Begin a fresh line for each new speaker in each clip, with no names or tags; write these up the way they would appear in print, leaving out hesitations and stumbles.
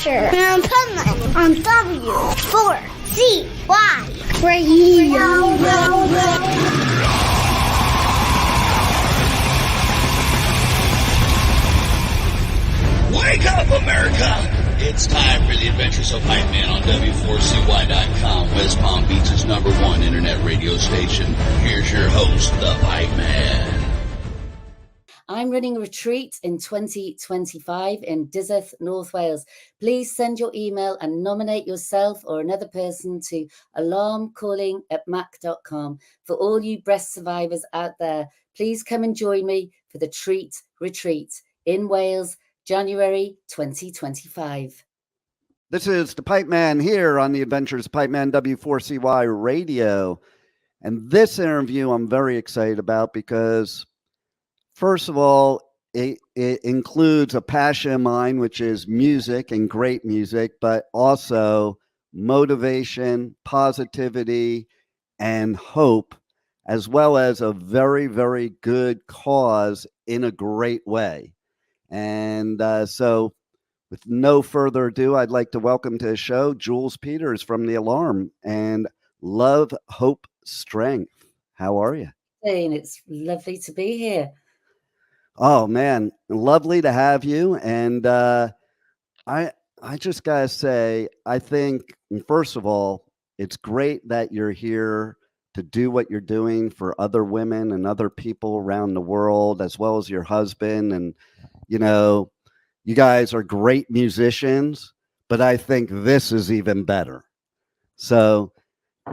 Adventures of Pipeman on W4CY Radio.
Wake up, America! It's time for the Adventures of Pipeman on W4CY.com, West Palm Beach's #1 internet radio station. Here's your host, the Pipeman.
I'm running a retreat in 2025 in Dysart, North Wales. Please send your email and nominate yourself or another person to alarmcalling@mac.com. For all you breast survivors out there, please come and join me for the Treat Retreat in Wales, January 2025.
This is the Pipeman here on the Adventures of Pipeman, W4CY Radio. And this interview I'm very excited about because, first of all, it includes a passion of mine, which is music and great music, but also motivation, positivity, and hope, as well as a very, very good cause in a great way. And so with no further ado, I'd like to welcome to the show Jules Peters from The Alarm and Love, Hope, Strength. How are you?
Jane, it's lovely to be here.
Oh, man, lovely to have you. And I just got to say, I think, first of all, it's great that you're here to do what you're doing for other women and other people around the world, as well as your husband. And, you know, you guys are great musicians, but I think this is even better. So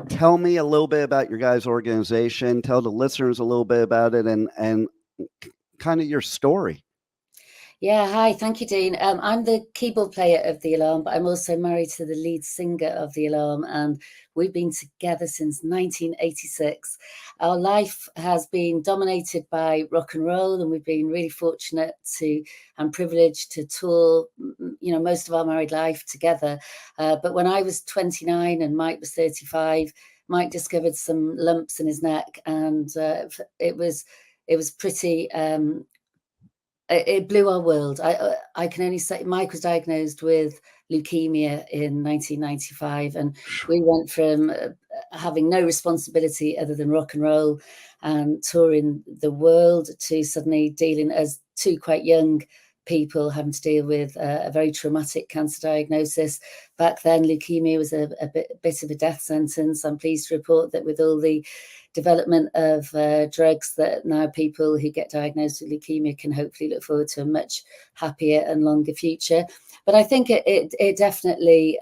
tell me a little bit about your guys' organization. Tell the listeners a little bit about it and kind of your story.
Yeah, hi. Thank you, Dean. I'm the keyboard player of The Alarm, but I'm also married to the lead singer of The Alarm, and we've been together since 1986. Our life has been dominated by rock and roll, and we've been really fortunate and privileged to tour, most of our married life together. But when I was 29 and Mike was 35, Mike discovered some lumps in his neck, and it was pretty. It blew our world. I can only say Mike was diagnosed with leukemia in 1995, and we went from having no responsibility other than rock and roll and touring the world to suddenly dealing as two quite young people having to deal with a very traumatic cancer diagnosis. Back then, leukemia was a bit of a death sentence. I'm pleased to report that with all the development of drugs, that now people who get diagnosed with leukemia can hopefully look forward to a much happier and longer future. But I think it definitely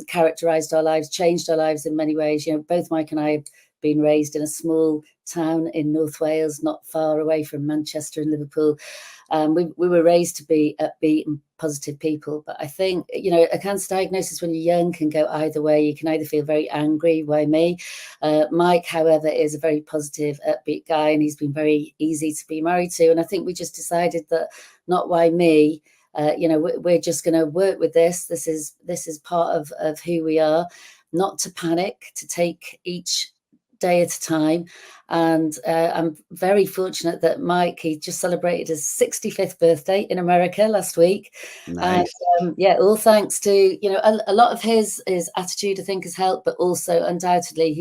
characterized our lives, changed our lives in many ways. Both Mike and I have been raised in a small town in North Wales, not far away from Manchester and Liverpool. We were raised to be upbeat and positive people. But I think, a cancer diagnosis when you're young can go either way. You can either feel very angry, why me? Mike, however, is a very positive, upbeat guy, and he's been very easy to be married to. And I think we just decided that not why me. We're just going to work with this. This is part of who we are, not to panic, to take each day at a time. And I'm very fortunate that Mike, he just celebrated his 65th birthday in America last week.
Nice.
And all thanks to, a lot of his attitude, I think, has helped, but also undoubtedly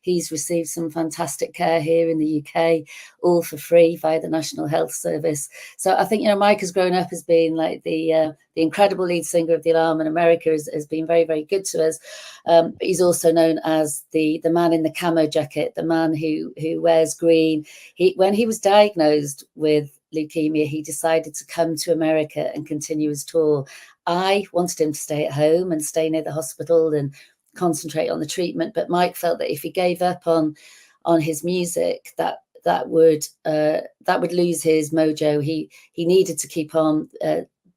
he's received some fantastic care here in the UK, all for free via the National Health Service. So I think, Mike has grown up as being like the incredible lead singer of The Alarm in America, has been very, very good to us. But he's also known as the man in the camo jacket, the man who wears green. When he was diagnosed with leukemia, he decided to come to America and continue his tour. I wanted him to stay at home and stay near the hospital and concentrate on the treatment. But Mike felt that if he gave up on his music, that would lose his mojo. He needed to keep on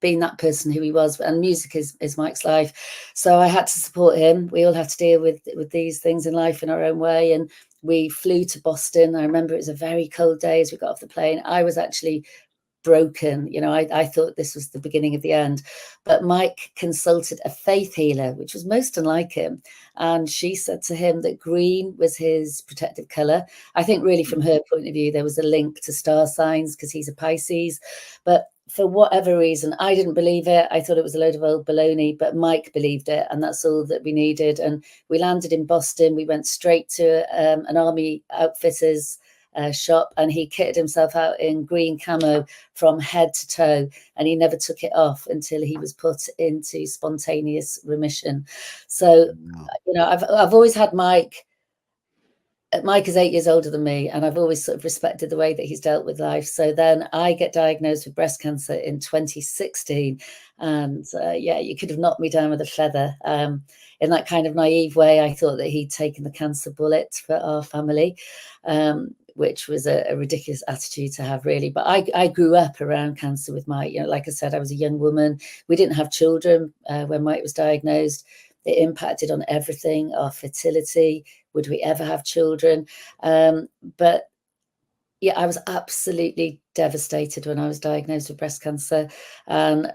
being that person who he was, and music is Mike's life. So I had to support him. We all have to deal with these things in life in our own way. And we flew to Boston. I remember it was a very cold day as we got off the plane. I was actually broken. I thought this was the beginning of the end. But Mike consulted a faith healer, which was most unlike him. And she said to him that green was his protective colour. I think really from her point of view, there was a link to star signs because he's a Pisces. But for whatever reason, I didn't believe it. I thought it was a load of old baloney, but Mike believed it, and that's all that we needed. And we landed in Boston. We went straight to an Army outfitters shop, and he kitted himself out in green camo from head to toe, and he never took it off until he was put into spontaneous remission. So, you know, I've always had Mike. Mike is 8 years older than me, and I've always sort of respected the way that he's dealt with life. So then I get diagnosed with breast cancer in 2016, and yeah, you could have knocked me down with a feather. In that kind of naive way, I thought that he'd taken the cancer bullet for our family, which was a ridiculous attitude to have, really. But I grew up around cancer with Mike. You know, like I said, I was a young woman. We didn't have children when Mike was diagnosed. It impacted on everything, our fertility. Would we ever have children? But yeah, I was absolutely devastated when I was diagnosed with breast cancer. And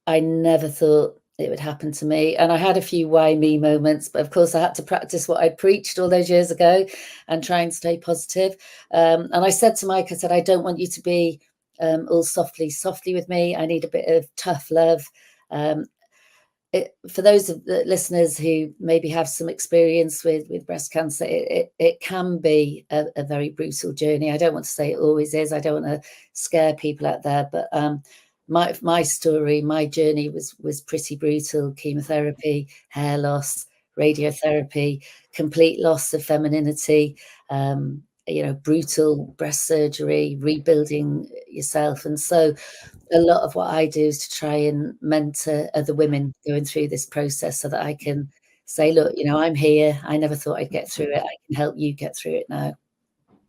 I never thought it would happen to me. And I had a few why me moments, but of course I had to practice what I preached all those years ago and try and stay positive. And I said to Mike, I said, I don't want you to be all softly with me. I need a bit of tough love. For those of the listeners who maybe have some experience with breast cancer, it can be a very brutal journey. I don't want to say it always is. I don't want to scare people out there, but my story, my journey was pretty brutal. Chemotherapy, hair loss, radiotherapy, complete loss of femininity, you know, brutal breast surgery, rebuilding yourself. And so a lot of what I do is to try and mentor other women going through this process so that I can say, look, you know, I'm here. I never thought I'd get through it. I can help you get through it now.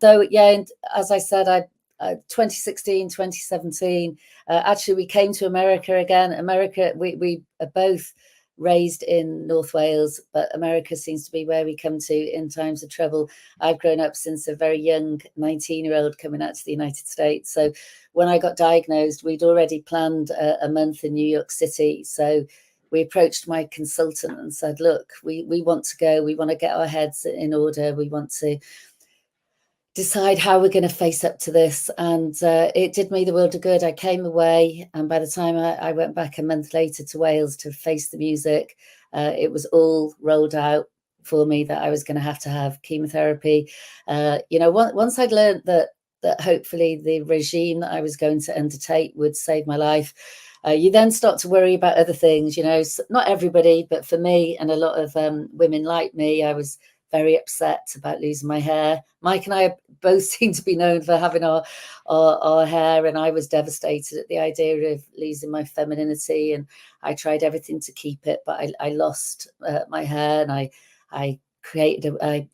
So, yeah, and as I said, 2016, 2017, actually, we came to America again. America, we are both raised in North Wales, but America seems to be where we come to in times of trouble. I've grown up since a very young 19-year-old coming out to the United States. So when I got diagnosed, we'd already planned a month in New York City. So we approached my consultant and said, look, we want to go. We want to get our heads in order. We want to decide how we're going to face up to this. And it did me the world of good. I came away, and by the time I went back a month later to Wales to face the music, it was all rolled out for me that I was going to have chemotherapy. You know, once I'd learned that hopefully the regime that I was going to undertake would save my life, you then start to worry about other things. You know, not everybody, but for me and a lot of women like me, I was very upset about losing my hair. Mike and I both seem to be known for having our hair, and I was devastated at the idea of losing my femininity, and I tried everything to keep it, but I lost my hair, and I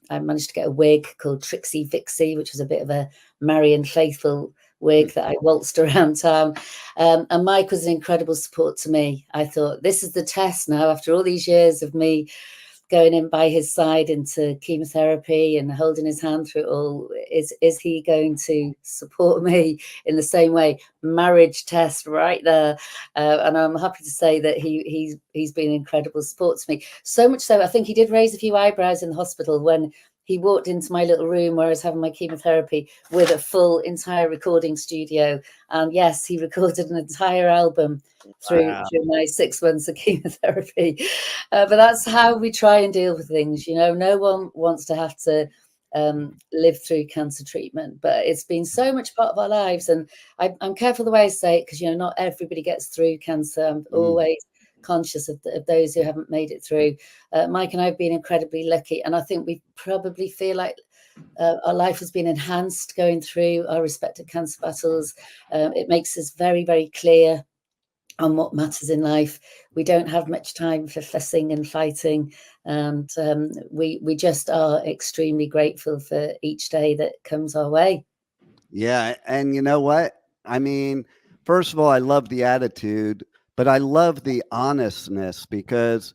managed to get a wig called Trixie Vixie, which was a bit of a Marian Faithfull wig that I waltzed around town. And Mike was an incredible support to me. I thought, this is the test now, after all these years of me going in by his side into chemotherapy and holding his hand through it all, is he going to support me in the same way? Marriage test right there. And I'm happy to say that he's been an incredible support to me. So much so, I think he did raise a few eyebrows in the hospital when he walked into my little room where I was having my chemotherapy with a full entire recording studio. And yes, he recorded an entire album through my 6 months of chemotherapy. But that's how we try and deal with things. You know, no one wants to have to live through cancer treatment, but it's been so much part of our lives. And I'm careful the way I say it, because, you know, not everybody gets through cancer. I'm always conscious of those who haven't made it through. Mike and I have been incredibly lucky, and I think we probably feel like our life has been enhanced going through our respective cancer battles. It makes us very, very clear on what matters in life. We don't have much time for fussing and fighting, and we just are extremely grateful for each day that comes our way.
Yeah, and you know what? I mean, first of all, I love the attitude, but I love the honestness, because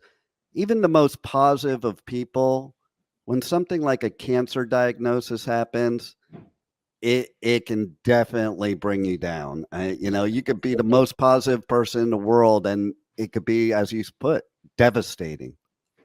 even the most positive of people, when something like a cancer diagnosis happens, it can definitely bring you down. You know, you could be the most positive person in the world, and it could be, as you put, devastating.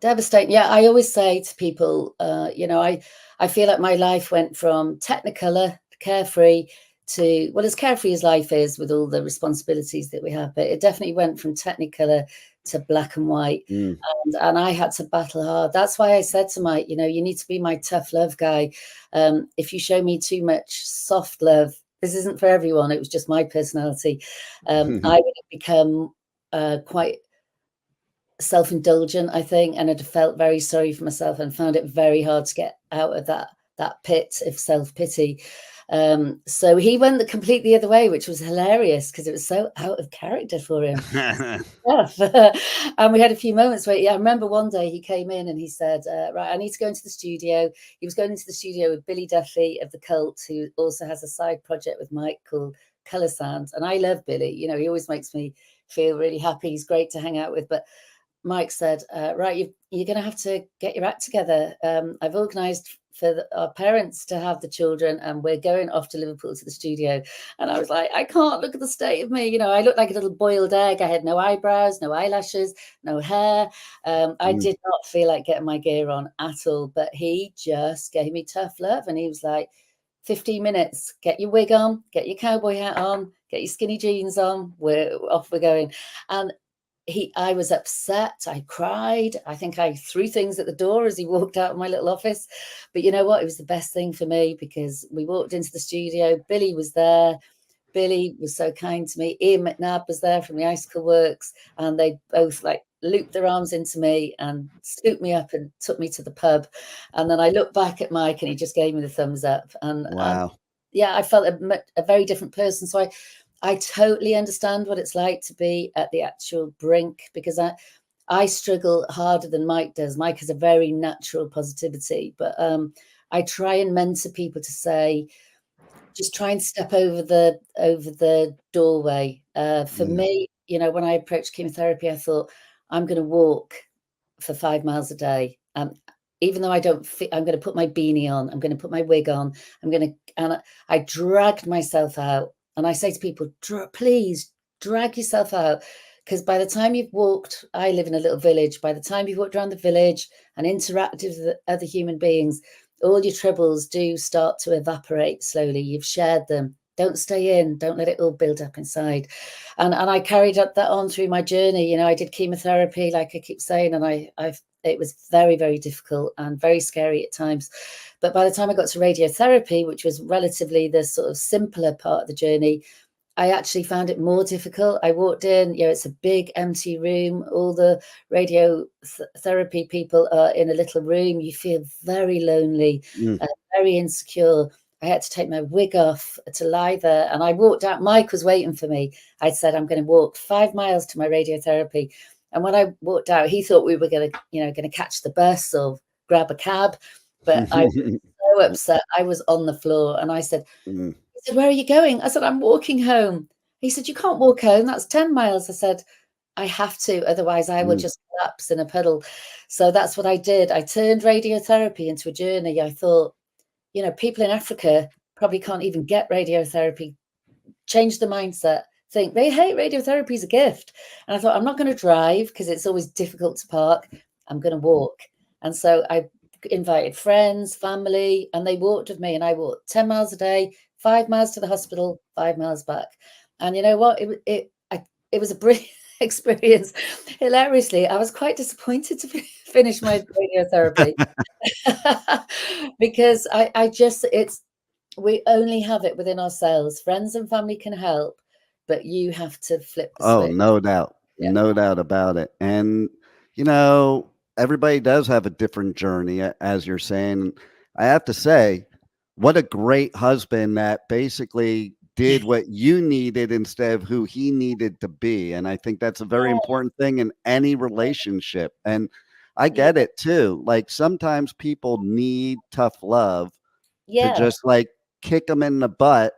Devastating. Yeah, I always say to people, you know, I feel like my life went from Technicolor, carefree, to, well, as carefree as life is with all the responsibilities that we have, but it definitely went from Technicolor to black and white. And I had to battle hard. That's why I said to Mike, you know, you need to be my tough love guy. If you show me too much soft love, this isn't for everyone. It was just my personality. I would have become quite self-indulgent, I think, and I'd felt very sorry for myself and found it very hard to get out of that pit of self-pity. So he went the completely other way, which was hilarious because it was so out of character for him. And we had a few moments where, I remember one day he came in and he said, right, I need to go into the studio. He was going into the studio with Billy Duffy of The Cult, who also has a side project with Mike called Color Sound. And I love Billy. You know, he always makes me feel really happy. He's great to hang out with. But Mike said, right, you're going to have to get your act together. I've organised for our parents to have the children, and we're going off to Liverpool to the studio. And I was like, I can't, look at the state of me. You know, I looked like a little boiled egg. I had no eyebrows, no eyelashes, no hair. I did not feel like getting my gear on at all. But he just gave me tough love. And he was like, 15 minutes, get your wig on, get your cowboy hat on, get your skinny jeans on. We're going. And I was upset. I cried. I think I threw things at the door as he walked out of my little office. But you know what? It was the best thing for me because we walked into the studio. Billy was there. Billy was so kind to me. Ian McNabb was there from the Icicle Works, and they both like looped their arms into me and scooped me up and took me to the pub. And then I looked back at Mike and he just gave me the thumbs up. And
wow.
I felt a very different person. So I totally understand what it's like to be at the actual brink, because I struggle harder than Mike does. Mike has a very natural positivity, but I try and mentor people to say, just try and step over the doorway. For me, you know, when I approached chemotherapy, I thought I'm going to walk for 5 miles a day. Even though I don't fit, I'm going to put my beanie on. I'm going to put my wig on. And I dragged myself out. And I say to people, please drag yourself out. Because by the time you've walked, I live in a little village. By the time you've walked around the village and interacted with other human beings, all your troubles do start to evaporate slowly. You've shared them. Don't stay in. Don't let it all build up inside. And I carried that on through my journey. You know, I did chemotherapy, like I keep saying, and it was very, very difficult and very scary at times. But by the time I got to radiotherapy, which was relatively the sort of simpler part of the journey, I actually found it more difficult. I walked in, you know, it's a big empty room. All the radiotherapy people are in a little room. You feel very lonely, very insecure. I had to take my wig off to lie there. And I walked out. Mike was waiting for me. I said, I'm going to walk 5 miles to my radiotherapy. And when I walked out, he thought we were going to catch the bus or grab a cab. But I was so upset. I was on the floor. And I said, he said, where are you going? I said, I'm walking home. He said, you can't walk home. That's 10 miles. I said, I have to. Otherwise, I will just collapse in a puddle. So that's what I did. I turned radiotherapy into a journey. I thought, you know, people in Africa probably can't even get radiotherapy. Change the mindset. Think, hey, radiotherapy is a gift. And I thought, I'm not going to drive because it's always difficult to park. I'm going to walk. And so I invited friends, family, and they walked with me. And I walked 10 miles a day, 5 miles to the hospital, 5 miles back. And you know what? It was a brilliant experience. Hilariously, I was quite disappointed to finish my radiotherapy because we only have it within ourselves. Friends and family can help, but you have to flip the switch.
No doubt. Yeah. No doubt about it. And, you know, everybody does have a different journey, as you're saying. I have to say, what a great husband that basically did what you needed instead of who he needed to be. And I think that's a very important thing in any relationship. And I get it too. Like sometimes people need tough love to just like kick them in the butt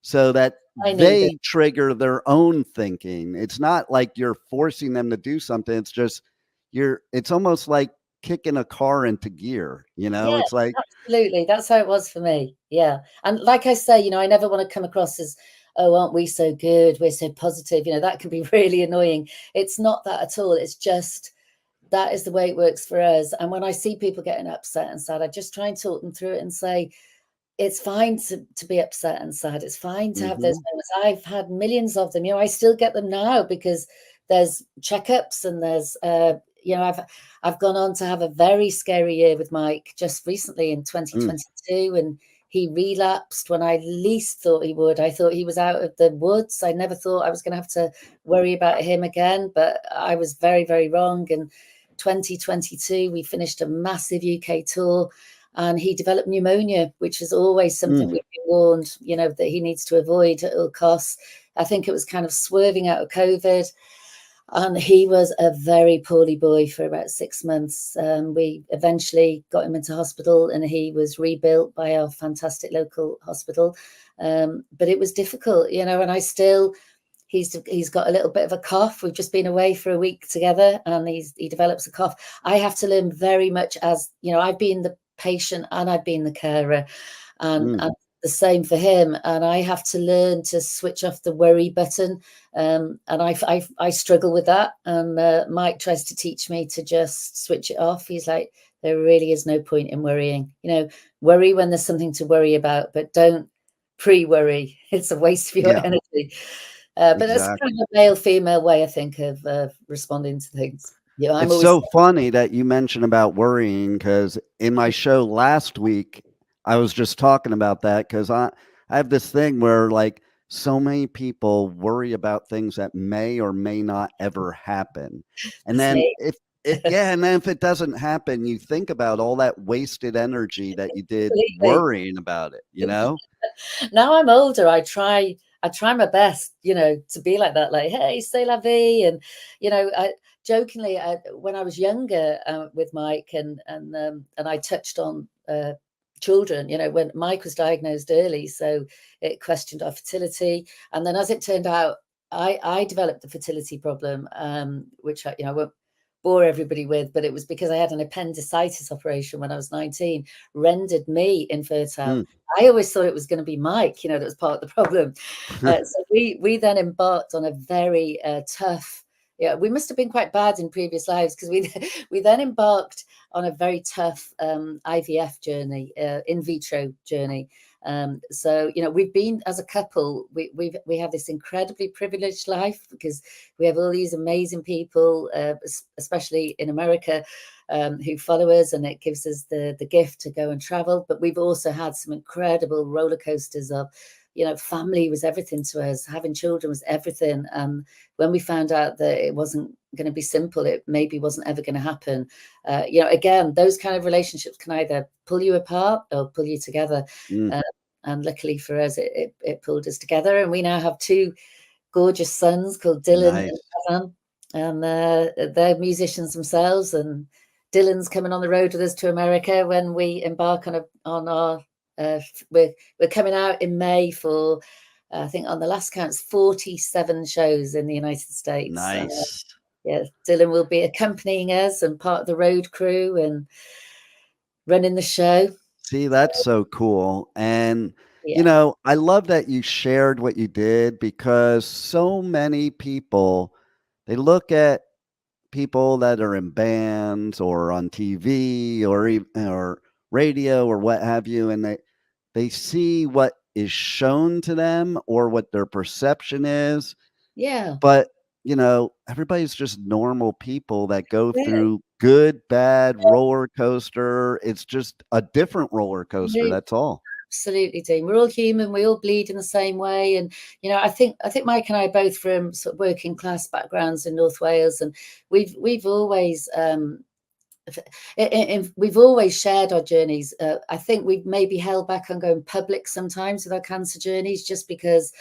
so that they trigger their own thinking. It's not like you're forcing them to do something. It's just it's almost like kicking a car into gear, you know. It's like,
absolutely, that's how it was for me. Yeah. And like I say, you know, I never want to come across as, oh, aren't we so good, we're so positive, you know, that can be really annoying. It's not that at all. It's just that is the way it works for us. And when I see people getting upset and sad, I just try and talk them through it and say, it's fine to be upset and sad. It's fine to have those
Mm-hmm.
moments. I've had millions of them. I still get them now because there's checkups and there's, I've gone on to have a very scary year with Mike just recently in 2022, and he relapsed when I least thought he would. I thought he was out of the woods. I never thought I was going to have to worry about him again, but I was very, very wrong. And 2022, we finished a massive UK tour, and he developed pneumonia, which is always something we've been warned, that he needs to avoid at all costs. I think it was kind of swerving out of COVID. And he was a very poorly boy for about 6 months. We eventually got him into hospital, and he was rebuilt by our fantastic local hospital. But it was difficult, and he's got a little bit of a cough. We've just been away for a week together, and he develops a cough. I have to learn very much as, I've been the patient and I've been the carer, and the same for him. And I have to learn to switch off the worry button. And I struggle with that. And Mike tries to teach me to just switch it off. He's like, there really is no point in worrying. Worry when there's something to worry about, but don't pre-worry. It's a waste of your energy. But that's kind of a male-female way, I think, of responding to things.
It's so funny that you mentioned about worrying, because in my show last week, I was just talking about that, because I have this thing where, like, so many people worry about things that may or may not ever happen. And then if it doesn't happen, you think about all that wasted energy that you did worrying about it,
Now I'm older, I try my best, to be like that, like, hey, c'est la vie. And, jokingly, when I was younger with Mike, and I touched on children, when Mike was diagnosed early, so it questioned our fertility. And then, as it turned out, I developed the fertility problem, which I won't bore everybody with, but it was because I had an appendicitis operation when I was 19, rendered me infertile. I always thought it was going to be Mike, that was part of the problem. So we then embarked on a very tough. We must have been quite bad in previous lives, because we then embarked on a very tough IVF journey, in vitro journey. So we've been, as a couple, we have this incredibly privileged life, because we have all these amazing people, especially in America, who follow us, and it gives us the gift to go and travel. But we've also had some incredible roller coasters of, family was everything to us. Having children was everything. When we found out that it wasn't going to be simple, it maybe wasn't ever going to happen. Again, those kind of relationships can either pull you apart or pull you together. And luckily for us, it pulled us together. And we now have 2 gorgeous sons called Dylan and Evan. And they're musicians themselves. And Dylan's coming on the road with us to America when we embark on our we're coming out in May for, I think on the last count, 47 shows in the United States.
Nice.
Dylan will be accompanying us and part of the road crew and running the show.
See, that's so cool. And I love that you shared what you did, because so many people, they look at people that are in bands or on TV or radio or what have you, and they see what is shown to them or what their perception is. But everybody's just normal people that go through good, bad, roller coaster. It's just a different roller coaster. That's all.
Absolutely, Dean. We're all human. We all bleed in the same way. And, I think Mike and I are both from sort of working class backgrounds in North Wales. And we've always we've always shared our journeys. I think we've maybe held back on going public sometimes with our cancer journeys, just because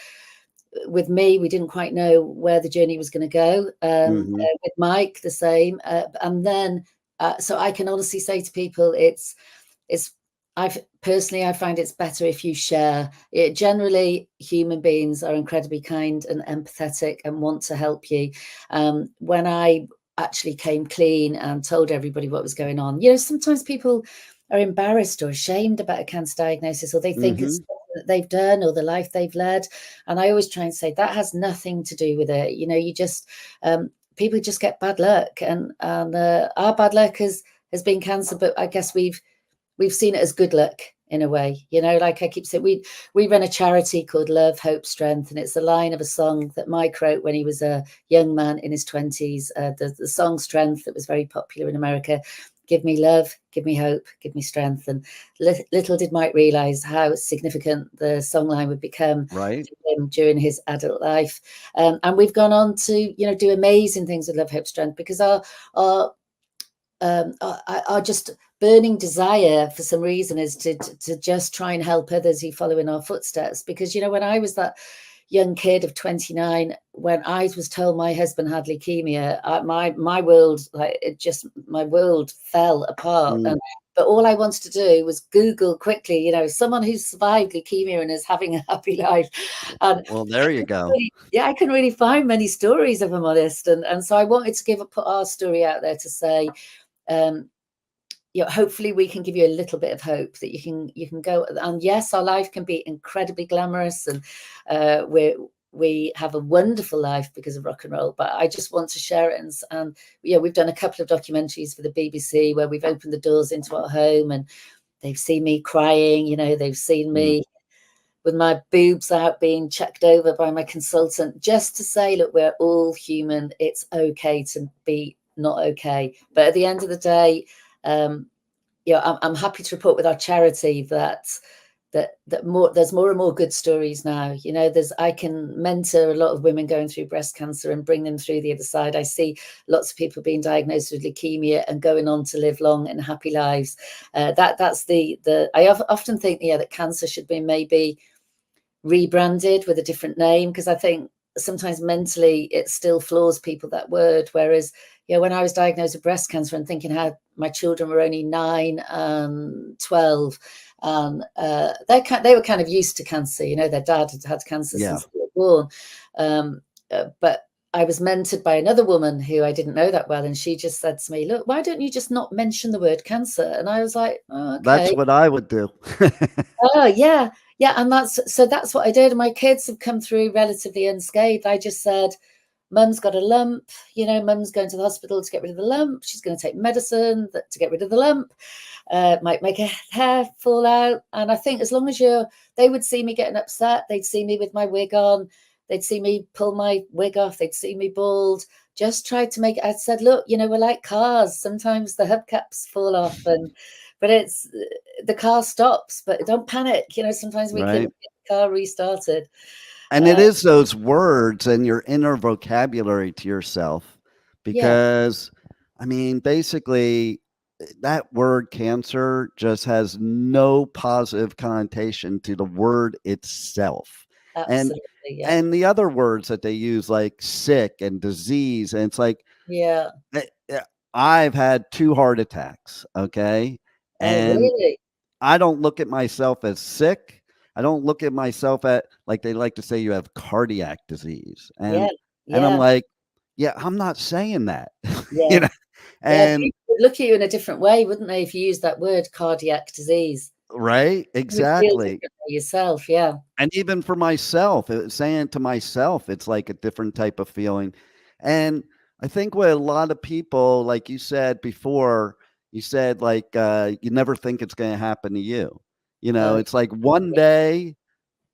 with me, we didn't quite know where the journey was going to go. With Mike, the same. And then, so I can honestly say to people, I find it's better if you share. Generally, human beings are incredibly kind and empathetic and want to help you. When I actually came clean and told everybody what was going on, sometimes people are embarrassed or ashamed about a cancer diagnosis, or they think it's something that they've done or the life they've led. And I always try and say that has nothing to do with it. You just people just get bad luck, and our bad luck has been cancer, but I guess we've seen it as good luck in a way. You know, like I keep saying, we run a charity called Love, Hope, Strength, and it's a line of a song that Mike wrote when he was a young man in his 20s. The song Strength, that was very popular in America. Give me love, give me hope, give me strength. And little did Mike realize how significant the songline would become
Right.
to him during his adult life. And we've gone on to, you know, do amazing things with Love, Hope, Strength, because our just burning desire for some reason is to just try and help others who follow in our footsteps. Because, you know, when I was that young kid of 29, when I was told my husband had leukemia, my world, like, my world fell apart. But all I wanted to do was Google quickly, you know, someone who's survived leukemia and is having a happy life. And
well, there you go.
I couldn't really find many stories, if I'm honest. And so I wanted to put our story out there to say, you know, hopefully we can give you a little bit of hope that you can go. And yes, our life can be incredibly glamorous, and we have a wonderful life because of rock and roll. But I just want to share it. And yeah, we've done a couple of documentaries for the BBC where we've opened the doors into our home, and they've seen me crying. You know, they've seen me with my boobs out being checked over by my consultant, just to say, look, we're all human. It's okay to be not okay. But at the end of the day, yeah, I'm happy to report with our charity that there's more and more good stories now. You know, I can mentor a lot of women going through breast cancer and bring them through the other side. I see lots of people being diagnosed with leukemia and going on to live long and happy lives. That's I often think, yeah, that cancer should be maybe rebranded with a different name, because I think sometimes mentally it still floors people, that word. Whereas, you know, when I was diagnosed with breast cancer and thinking how my children were only 9 and 12, and they were kind of used to cancer. You know, their dad had cancer since they were born. But I was mentored by another woman who I didn't know that well, and she just said to me, look, why don't you just not mention the word cancer? And I was like, oh, okay.
That's what I would do.
Oh, yeah. Yeah. And that's what I did. My kids have come through relatively unscathed. I just said, Mum's got a lump, you know, Mum's going to the hospital to get rid of the lump. She's going to take medicine to get rid of the lump. Might make her hair fall out. And I think as long as they would see me getting upset, they'd see me with my wig on, they'd see me pull my wig off, they'd see me bald. Just tried to make it. I said, look, you know, we're like cars. Sometimes the hubcaps fall off, but it's the car stops. But don't panic. You know, sometimes we can get the car restarted.
And it is those words and your inner vocabulary to yourself, because, I mean, basically, that word cancer just has no positive connotation to the word itself.
Absolutely,
and the other words that they use, like sick and disease, and it's like, I've had 2 heart attacks, okay? And
really?
I don't look at myself as sick. I don't look at myself at, like they like to say, you have cardiac disease. And I'm like, yeah, I'm not saying that. You know? And
people would look at you in a different way, wouldn't they, if you use that word, cardiac disease?
Right, exactly.
Yourself, yeah.
And even for myself, saying it to myself, it's like a different type of feeling. And I think what a lot of people, like you said before, you said, like, you never think it's going to happen to you. You know, it's like one day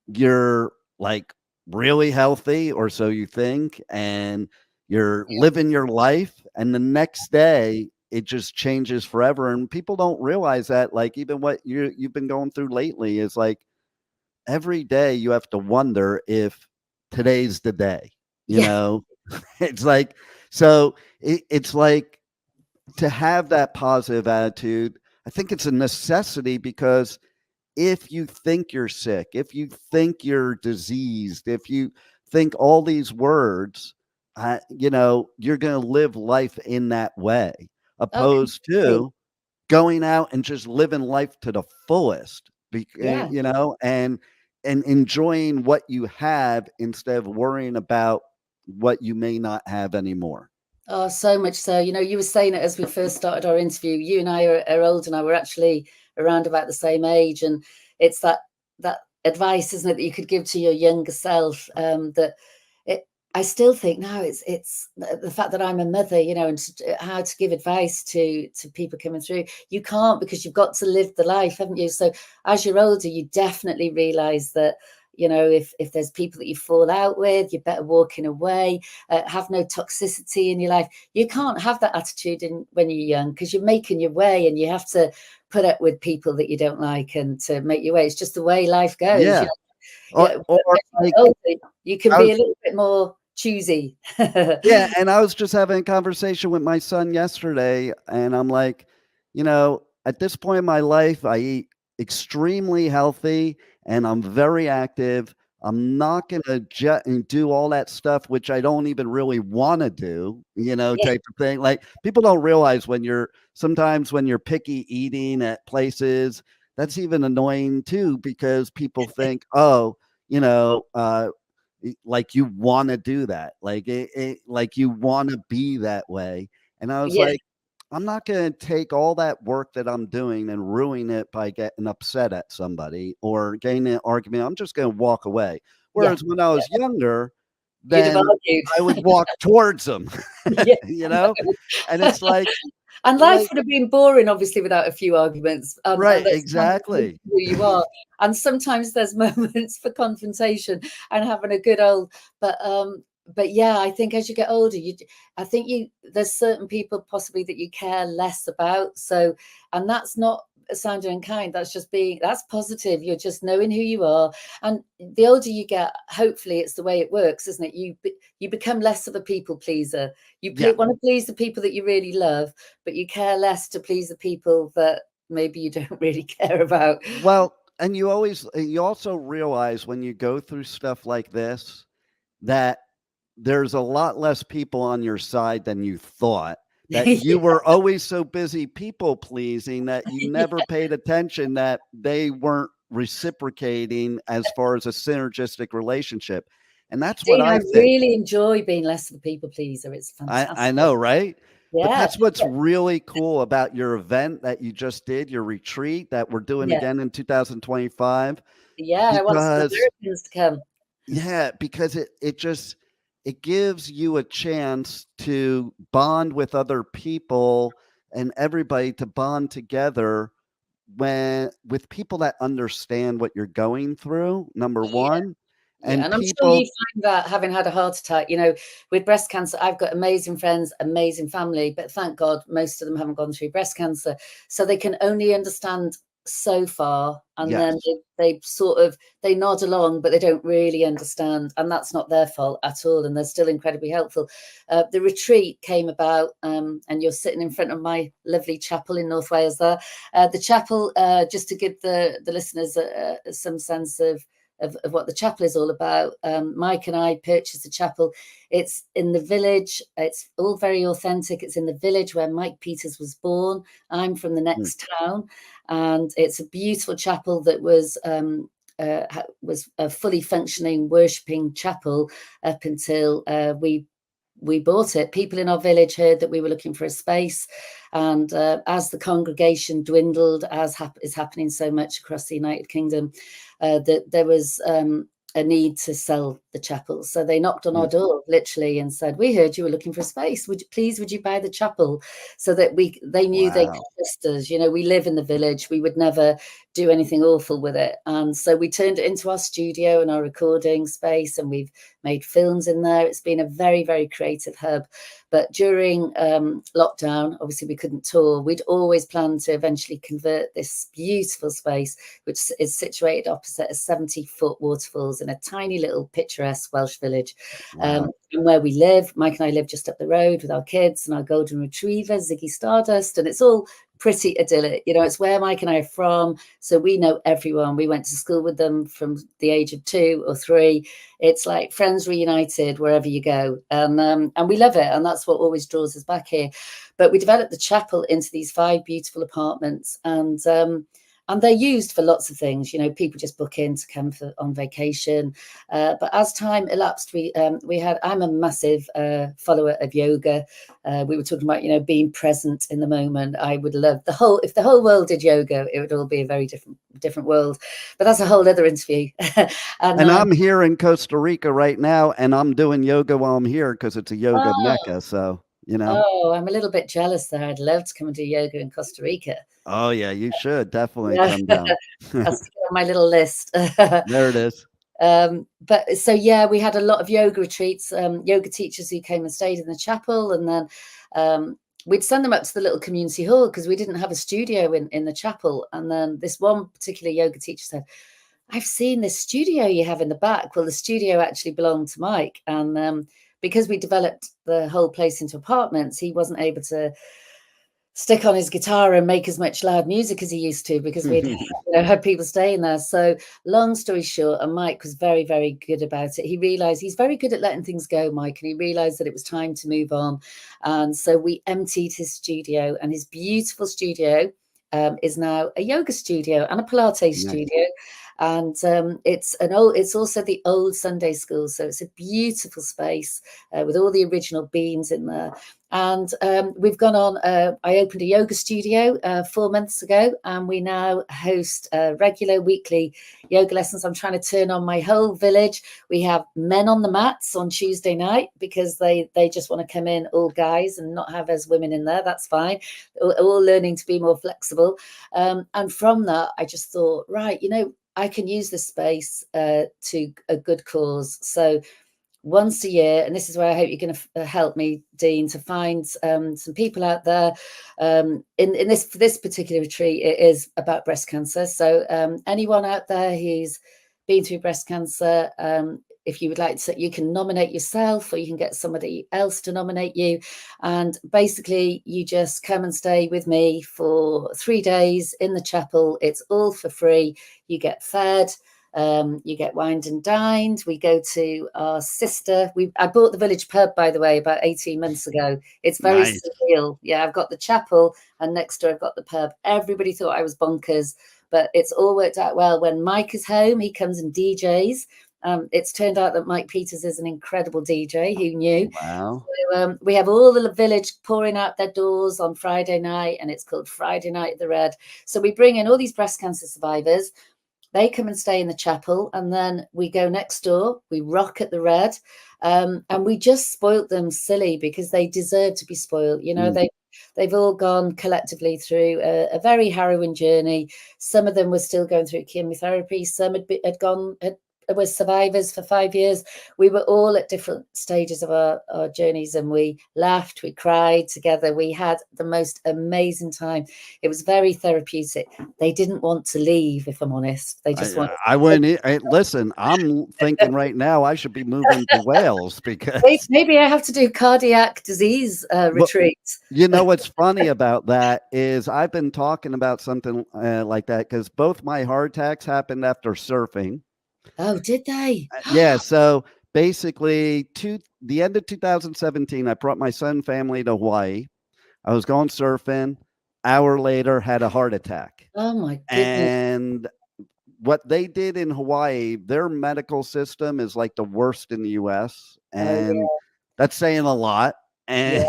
you're like really healthy, or so you think, and you're living your life, and the next day it just changes forever. And people don't realize that, like, even what you've been going through lately is like every day you have to wonder if today's the day, you know. It's like, so it's like, to have that positive attitude, I think it's a necessity, because if you think you're sick, if you think you're diseased, if you think all these words, you know, you're going to live life in that way, opposed to going out and just living life to the fullest, you know, and enjoying what you have instead of worrying about what you may not have anymore.
Oh, so much so. You know, you were saying it as we first started our interview. You and I are older now. We're actually around about the same age, and it's that advice, isn't it, that you could give to your younger self, that I still think now it's the fact that I'm a mother, you know, and how to give advice to people coming through. You can't, because you've got to live the life, haven't you? So as you're older, you definitely realize that, you know, if there's people that you fall out with, you're better walking away. Have no toxicity in your life. You can't have that attitude when you're young, because you're making your way and you have to put up with people that you don't like and to make your way. It's just the way life goes.
Yeah.
You know?
Or,
Yeah,
or like,
you can
I
be
was,
a little bit more choosy.
yeah, and I was just having a conversation with my son yesterday, and I'm like, you know, at this point in my life, I eat extremely healthy and I'm very active. I'm not going to do all that stuff, which I don't even really want to do, you know,
Yeah,
type of thing. Like, people don't realize sometimes when you're picky eating at places, that's even annoying too, because people think, oh, you know, like you want to do that, like you want to be that way. And I was
yeah,
like, I'm not going to take all that work that I'm doing and ruin it by getting upset at somebody or getting in an argument. I'm just going to walk away.
yeah,
Whereas when I was younger,
you'd have
then
argued.
I would walk towards them,
Yeah.
you know. And it's
And life
like
would have been boring, obviously, without a few arguments. And
right,
that's kind of who
exactly.
you are. And sometimes there's moments for confrontation and having a good old, but yeah, I think as you get older, there's certain people possibly that you care less about. So, and that's not sounding unkind. That's positive. You're just knowing who you are. And the older you get, hopefully it's the way it works, isn't it? You become less of a people pleaser. You
Yeah.
want to please the people that you really love, but you care less to please the people that maybe you don't really care about.
Well, and you also realize when you go through stuff like this that there's a lot less people on your side than you thought, that you were always so busy people pleasing that you never paid attention that they weren't reciprocating as far as a synergistic relationship. And that's what
Dean, I
I think.
really enjoy being less of a people pleaser. It's
I
fantastic.
know, right? But
Yeah,
that's what's really cool about your event that you just did, your retreat that we're doing
yeah,
again in 2025,
yeah. I want some
because
Americans to come.
yeah, because it gives you a chance to bond with other people and everybody to bond together with people that understand what you're going through, number
Yeah.
one,
Yeah,
and
and I'm sure you
people.
find that having had a heart attack, you know, with breast cancer, I've got amazing friends, amazing family, but thank God most of them haven't gone through breast cancer. So they can only understand so far. And then
Yes.
they nod along, but they don't really understand. And that's not their fault at all. And they're still incredibly helpful. The retreat came about, and you're sitting in front of my lovely chapel in North Wales there. The chapel, just to give the listeners some sense of what the chapel is all about. Mike and I purchased the chapel. It's in the village. It's all very authentic. It's in the village where Mike Peters was born. I'm from the
Mm.
next town, and it's a beautiful chapel that was a fully functioning worshipping chapel up until we bought it. People in our village heard that we were looking for a space, and as the congregation dwindled, as is happening so much across the United Kingdom, that there was a need to sell the chapel. So they knocked on our
Mm.
door literally and said, "We heard you were looking for a space. Would you buy the chapel?" So that they knew they could
Wow.
trust us. You know, we live in the village. We would never do anything awful with it. And so we turned it into our studio and our recording space, and we've made films in there. It's been a very, very creative hub. But during lockdown, obviously we couldn't tour. We'd always planned to eventually convert this beautiful space, which is situated opposite a 70-foot waterfalls in a tiny little picturesque Welsh village.
Wow.
And where we live, Mike and I live just up the road with our kids and our golden retriever, Ziggy Stardust, and it's all pretty idyllic. You know, it's where Mike and I are from, so we know everyone. We went to school with them from the age of 2 or 3. It's like friends reunited wherever you go, and we love it, and that's what always draws us back here. But we developed the chapel into these 5 beautiful apartments, and And they're used for lots of things. People just book in to come on vacation. But as time elapsed, I'm a massive follower of yoga. We were talking about, being present in the moment. I would love if the whole world did yoga, it would all be a very different world. But that's a whole other interview.
and I'm here in Costa Rica right now, and I'm doing yoga while I'm here because it's a yoga mecca. So,
Oh, I'm a little bit jealous there. I'd love to come and do yoga in Costa Rica.
Oh, yeah, you should definitely come down.
That's on my little list.
There it is.
But so, yeah, we had a lot of yoga retreats, yoga teachers who came and stayed in the chapel. And then we'd send them up to the little community hall because we didn't have a studio in the chapel. And then this one particular yoga teacher said, I've seen this studio you have in the back. Well, the studio actually belonged to Mike. And because we developed the whole place into apartments, he wasn't able to stick on his guitar and make as much loud music as he used to because we'd had people staying there. So long story short, and Mike was very, very good about it. He realized he's very good at letting things go, Mike, and he realized that it was time to move on. And so we emptied his studio, and his beautiful studio is now a yoga studio and a Pilates studio. And it's also the old Sunday school. So it's a beautiful space with all the original beams in there. And we've gone on, I opened a yoga studio 4 months ago, and we now host regular weekly yoga lessons. I'm trying to turn on my whole village. We have men on the mats on Tuesday night because they just want to come in all guys and not have us women in there. That's fine. All learning to be more flexible. And from that, I just thought, right, I can use this space to a good cause. So once a year, and this is where I hope you're going to help me, Dean, to find some people out there. In this particular retreat, it is about breast cancer. So anyone out there who's been through breast cancer, if you would like to, you can nominate yourself, or you can get somebody else to nominate you. And basically, you just come and stay with me for 3 days in the chapel. It's all for free. You get fed. You get wined and dined. We go to our sister. I bought the village pub, by the way, about 18 months ago. It's very surreal. Yeah, I've got the chapel, and next door I've got the pub. Everybody thought I was bonkers, but it's all worked out well. When Mike is home, he comes and DJs. It's turned out that Mike Peters is an incredible DJ. Who knew?
Wow.
So, we have all the village pouring out their doors on Friday night, and it's called Friday Night at the Red. So we bring in all these breast cancer survivors. They come and stay in the chapel, and then we go next door. We rock at the Red, and we just spoilt them silly because they deserve to be spoiled. They've all gone collectively through a very harrowing journey. Some of them were still going through chemotherapy. Some were survivors for 5 years. We were all at different stages of our journeys, and we laughed, we cried together. We had the most amazing time. It was very therapeutic. They didn't want to leave, if I'm honest. They just wanted.
I went. Listen, I'm thinking right now I should be moving to Wales because
maybe I have to do cardiac disease retreats.
What's funny about that is I've been talking about something like that because both my heart attacks happened after surfing.
Oh, did they?
Yeah. So basically, to the end of 2017, I brought my son and family to Hawaii. I was going surfing. Hour later, had a heart attack.
Oh my goodness!
And what they did in Hawaii, their medical system is like the worst in the U.S. And that's saying a lot. And,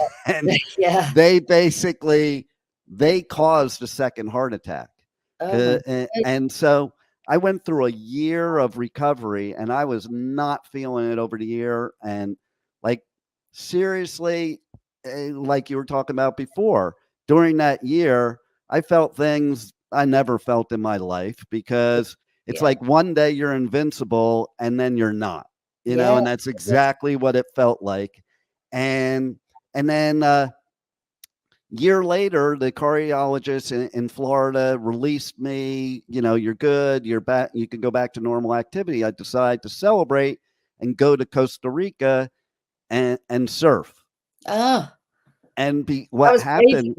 they basically caused a second heart attack. And so I went through a year of recovery, and I was not feeling it over the year. And like, seriously, like you were talking about before, during that year, I felt things I never felt in my life because it's like one day you're invincible and then you're not, and that's exactly what it felt like. And then, year later, the cardiologist in Florida released me, you're good, you're back, you can go back to normal activity. I decided to celebrate and go to Costa Rica and surf. And what happened,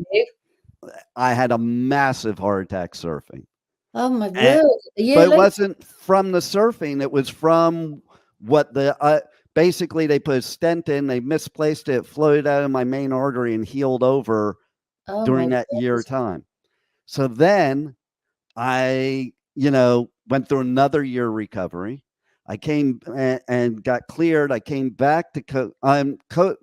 I had a massive heart attack surfing.
Oh my word.
But it wasn't from the surfing, it was from what basically, they put a stent in, they misplaced it, floated out of my main artery and healed over during that year time. So then I, went through another year recovery. I came and got cleared. I came back to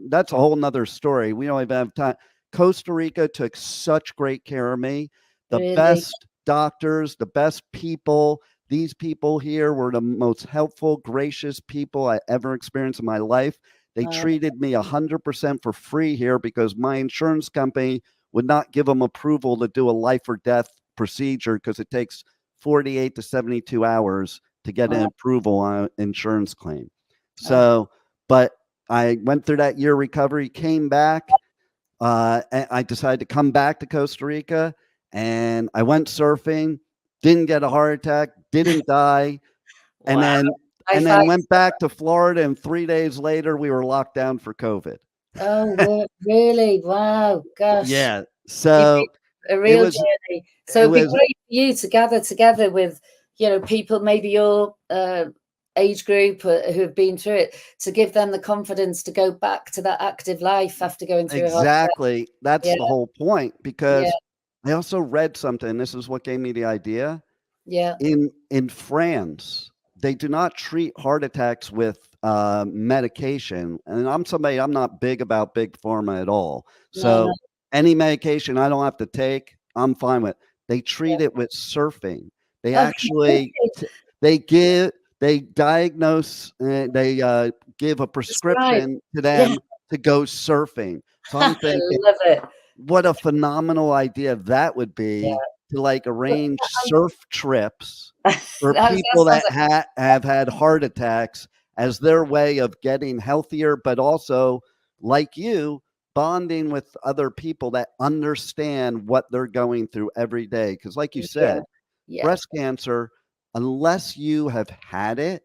that's a whole nother story. We don't even have time. Costa Rica took such great care of me. The
Really?
best doctors, the best people. These people here were the most helpful, gracious people I ever experienced in my life. They treated me 100% for free here because my insurance company would not give them approval to do a life or death procedure because it takes 48 to 72 hours to get an approval on an insurance claim. So, but I went through that year recovery, came back. I decided to come back to Costa Rica, and I went surfing, didn't get a heart attack, didn't die. And then went back to Florida, and 3 days later we were locked down for COVID.
Oh, really? Wow, gosh.
Yeah. So
a real journey. So it'd be great for you to gather together with, people maybe your age group who have been through it, to give them the confidence to go back to that active life after going through
exactly. That's the whole point, because I also read something. This is what gave me the idea.
Yeah.
In France, they do not treat heart attacks with medication. And I'm not big about big pharma at all. So any medication I don't have to take, I'm fine with. They treat it with surfing. They actually they diagnose, they give a prescription to them to go surfing. So I'm thinking,
love it.
What a phenomenal idea that would be to arrange surf trips for people that have had heart attacks as their way of getting healthier, but also, like you, bonding with other people that understand what they're going through every day. Because like you said, breast cancer, unless you have had it,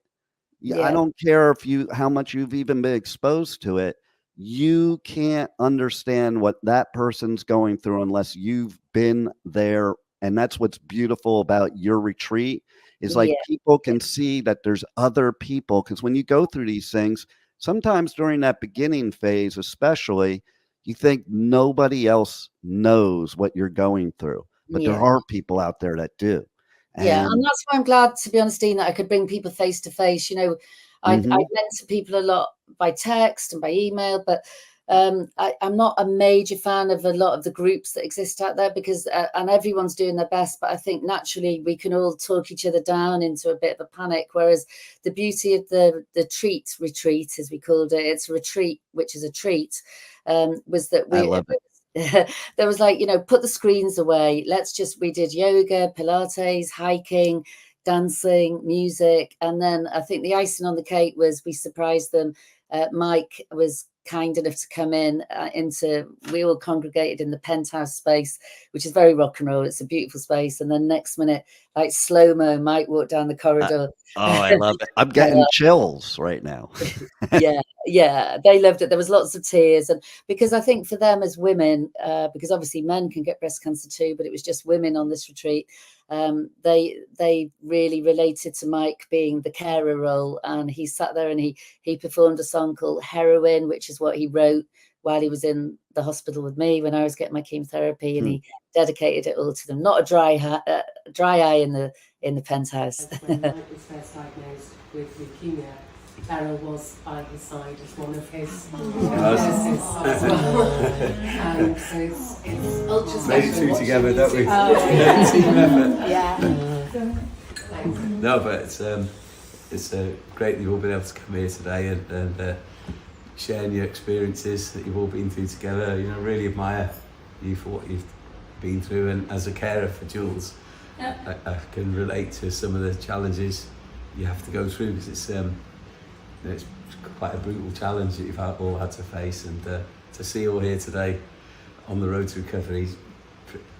I don't care how much you've even been exposed to it, you can't understand what that person's going through unless you've been there. And that's what's beautiful about your retreat is people can see that there's other people. Because when you go through these things, sometimes during that beginning phase, especially, you think nobody else knows what you're going through, but there are people out there that do.
And that's why I'm glad, to be honest, Dean, that I could bring people face to face. I mentor people a lot by text and by email, but I'm not a major fan of a lot of the groups that exist out there because, and everyone's doing their best, but I think naturally we can all talk each other down into a bit of a panic. Whereas the beauty of the retreat, as we called it, it's a retreat, which is a treat, was that
I love it.
There was put the screens away. We did yoga, Pilates, hiking, dancing, music. And then I think the icing on the cake was we surprised them. Mike was kind enough to come in we all congregated in the penthouse space, which is very rock and roll. It's a beautiful space. And then next minute, like slow-mo, Mike walked down the corridor.
I love it. I'm getting chills right now.
Yeah, they loved it. There was lots of tears. And because I think for them as women, because obviously men can get breast cancer too, but it was just women on this retreat, they really related to Mike being the carer role. And he sat there and he performed a song called Heroin, which is what he wrote while he was in the hospital with me when I was getting my chemotherapy, and he dedicated it all to them. Not a dry eye in the penthouse.
When Mike was first diagnosed with leukemia, Beryl was by his side as one of his nurses as well. And so it's ultra special.
Made two together, don't we? No, but it's great that you've all been able to come here today and sharing your experiences that you've all been through together. Really admire you for what you've been through, and as a carer for Jules, I can relate to some of the challenges you have to go through, because it's quite a brutal challenge that you've all had to face, and to see you all here today on the road to recovery is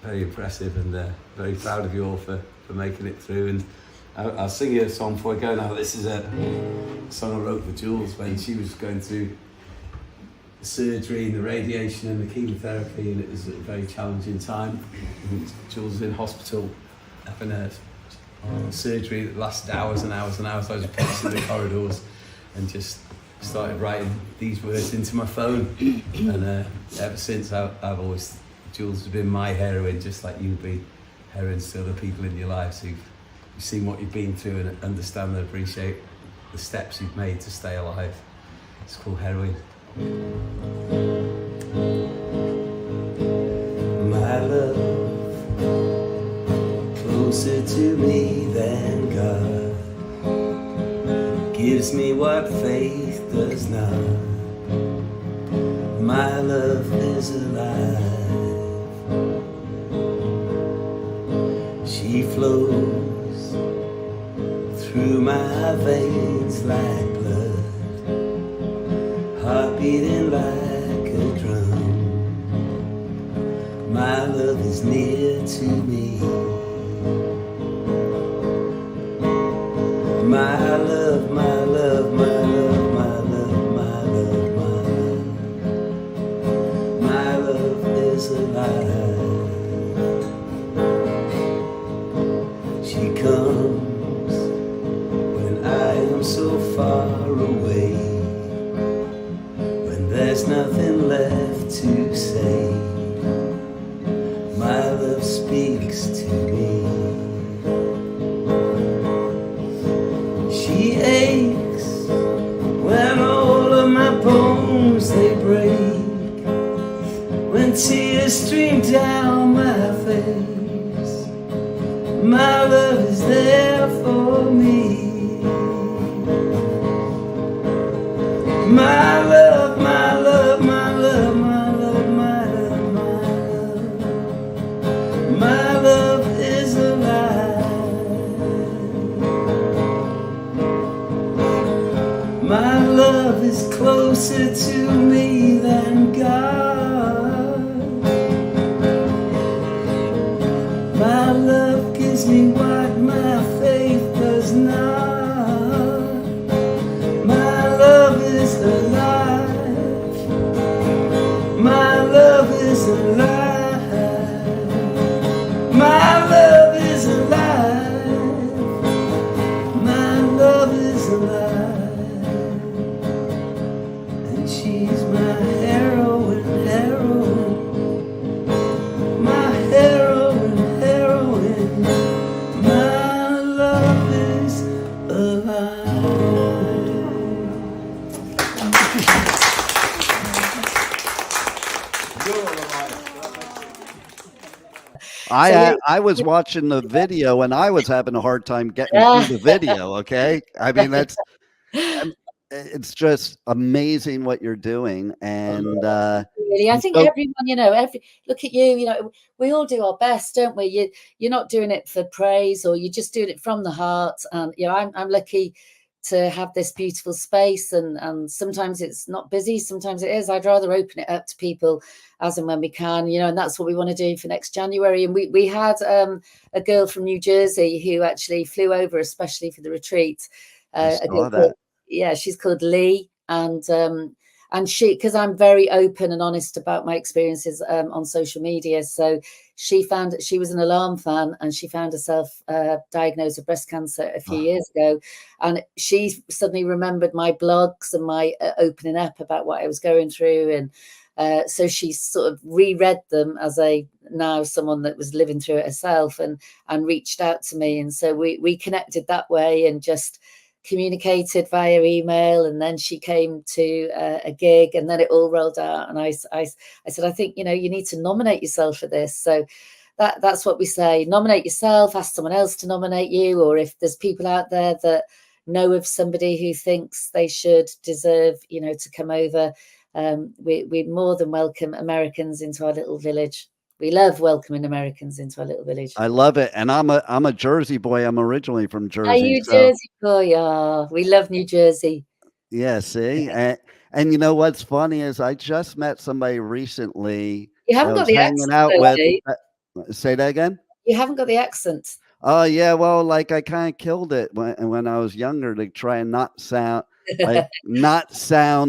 very impressive, and very proud of you all for making it through. And I'll sing you a song before I go now. This is a song I wrote for Jules when she was going through the surgery and the radiation and the chemotherapy, and it was a very challenging time. Jules was in hospital having a surgery that lasted hours and hours and hours. I was pacing the corridors and just started writing these words into my phone, and ever since I've always, Jules has been my heroine, just like you've been heroines to other people in your lives who've seen what you've been through and understand and appreciate the steps you've made to stay alive. It's called Heroine. My love, closer to me than God, gives me what faith does not. My love is alive. She flows through my veins like blood, heart beating like a drum. My love is near to me. My love, my love, my love, my love, my love, my love. My love is alive. She comes when I am so far away, when there's nothing left to say. My love speaks to me. She aches when all of my bones they break, when tears stream down my face. My love is there for me. My love, my love, my love, my love, my love, my love. My love is alive. My love is closer to me than God. My love gives me what my faith does not. My love is alive. My love is alive. My love is alive. My love is alive. And she's my heroine, heroine. My heroine, heroine. My love is alive.
I was watching the video and I was having a hard time getting through the video. Okay, I mean it's just amazing what you're doing, and
Really, I think everyone, look at you. We all do our best, don't we? You're not doing it for praise, or you're just doing it from the heart. And I'm lucky to have this beautiful space, and sometimes it's not busy, sometimes it is. I'd rather open it up to people as and when we can, and that's what we want to do for next January. And we had a girl from New Jersey who actually flew over especially for the retreat.
I saw that.
She's called Lee, and she, because I'm very open and honest about my experiences on social media, so she was an Alarm fan, and she found herself diagnosed with breast cancer a few years ago, and she suddenly remembered my blogs and my opening up about what I was going through, and so she sort of reread them as someone that was living through it herself, and reached out to me, and so we connected that way and just communicated via email. And then she came to a gig, and then it all rolled out, and I said, I think you need to nominate yourself for this. So that's what we say: nominate yourself, ask someone else to nominate you, or if there's people out there that know of somebody who thinks they deserve to come over, we'd more than welcome Americans into our little village. We love welcoming Americans into our little village.
I love it. And I'm a Jersey boy. I'm originally from Jersey.
Are you Jersey boy? Oh, we love New Jersey.
Yeah, see? And you know what's funny is I just met somebody recently.
You haven't got the accent.
Say that again?
You haven't got the accent.
Oh, yeah. Well, I kind of killed it when I was younger to try and not sound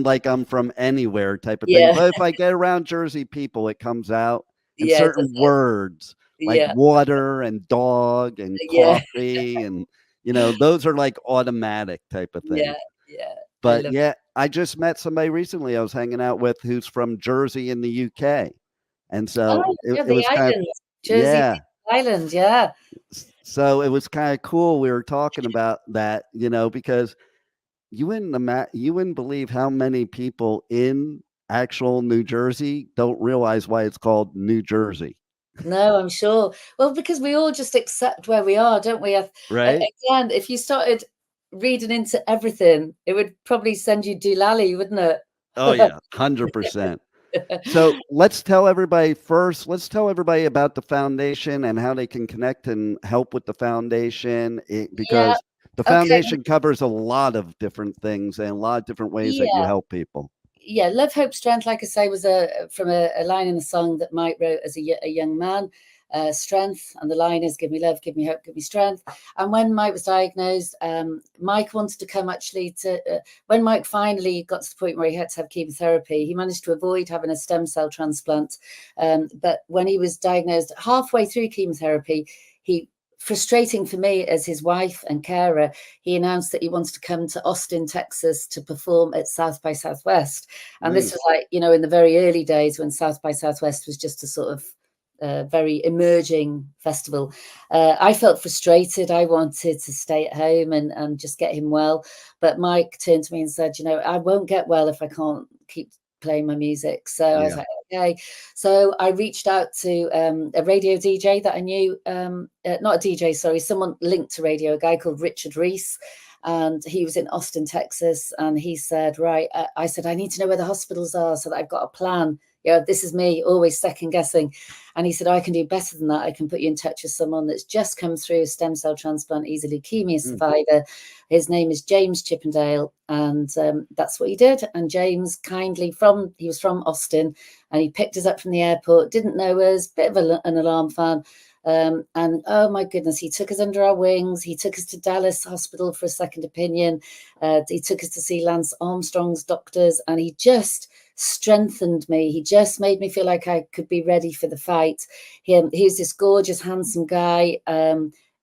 like I'm from anywhere type of thing. But if I get around Jersey people, it comes out. And certain words like water and dog and coffee and those are like automatic type of thing. But I just met somebody recently I was hanging out with who's from Jersey in the UK, and so it was kind of,
Jersey. Island, yeah.
So it was kind of cool. We were talking about that, because you wouldn't believe how many people in actual New Jersey don't realize why it's called New Jersey.
No, I'm sure. Well, because we all just accept where we are, don't we?
Right?
Again, if you started reading into everything, it would probably send you doolally, wouldn't it?
Oh yeah, 100%. So let's tell everybody about the foundation and how they can connect and help with the foundation,
Yeah.
because the
Okay.
foundation covers a lot of different things and a lot of different ways that you
Yeah.
help people.
Yeah, Love, Hope, Strength, like I say, was from a line in the song that Mike wrote as a young man. Strength, and the line is, give me love, give me hope, give me strength. And when Mike was diagnosed, Mike wanted to come when Mike finally got to the point where he had to have chemotherapy, he managed to avoid having a stem cell transplant. But when he was diagnosed halfway through chemotherapy, frustrating for me as his wife and carer, he announced that he wanted to come to Austin, Texas to perform at South by Southwest. And this was like, in the very early days when South by Southwest was just a sort of very emerging festival. I felt frustrated. I wanted to stay at home and just get him well. But Mike turned to me and said, I won't get well if I can't keep playing my music. So I was like, okay. So I reached out to a radio DJ that I knew, not a DJ, sorry, someone linked to radio, a guy called Richard Reese. And he was in Austin, Texas. And he said, right, I said, I need to know where the hospitals are so that I've got a plan. This is me always second guessing. And he said, I can do better than that. I can put you in touch with someone that's just come through a stem cell transplant. He's a leukemia survivor. His name is James Chippendale. And that's what he did. And James he was from Austin, and he picked us up from the airport, didn't know us, bit of an alarm fan. And oh my goodness, he took us under our wings. He took us to Dallas Hospital for a second opinion. He took us to see Lance Armstrong's doctors, and he just strengthened me. He just made me feel like I could be ready for the fight. He's this gorgeous, handsome guy.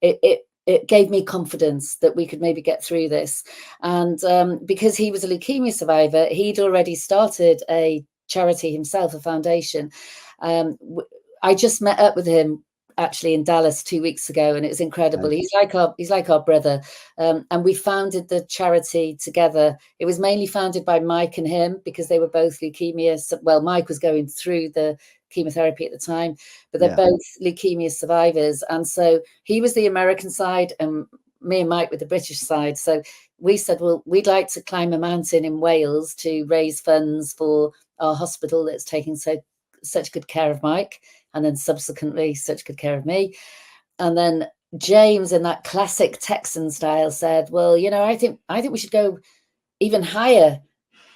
It gave me confidence that we could maybe get through this. And because he was a leukemia survivor, he'd already started a charity himself, a foundation. I just met up with him actually in Dallas 2 weeks ago, and it was incredible. Nice. He's like our brother, and we founded the charity together. It was mainly founded by Mike and him because they were both leukemia. Well, Mike was going through the chemotherapy at the time, but they're both leukemia survivors, and so he was the American side and me and Mike with the British side. So we said, well, we'd like to climb a mountain in Wales to raise funds for our hospital that's taking such good care of Mike, and then subsequently such good care of me. And then James, in that classic Texan style, said, well, I think we should go even higher.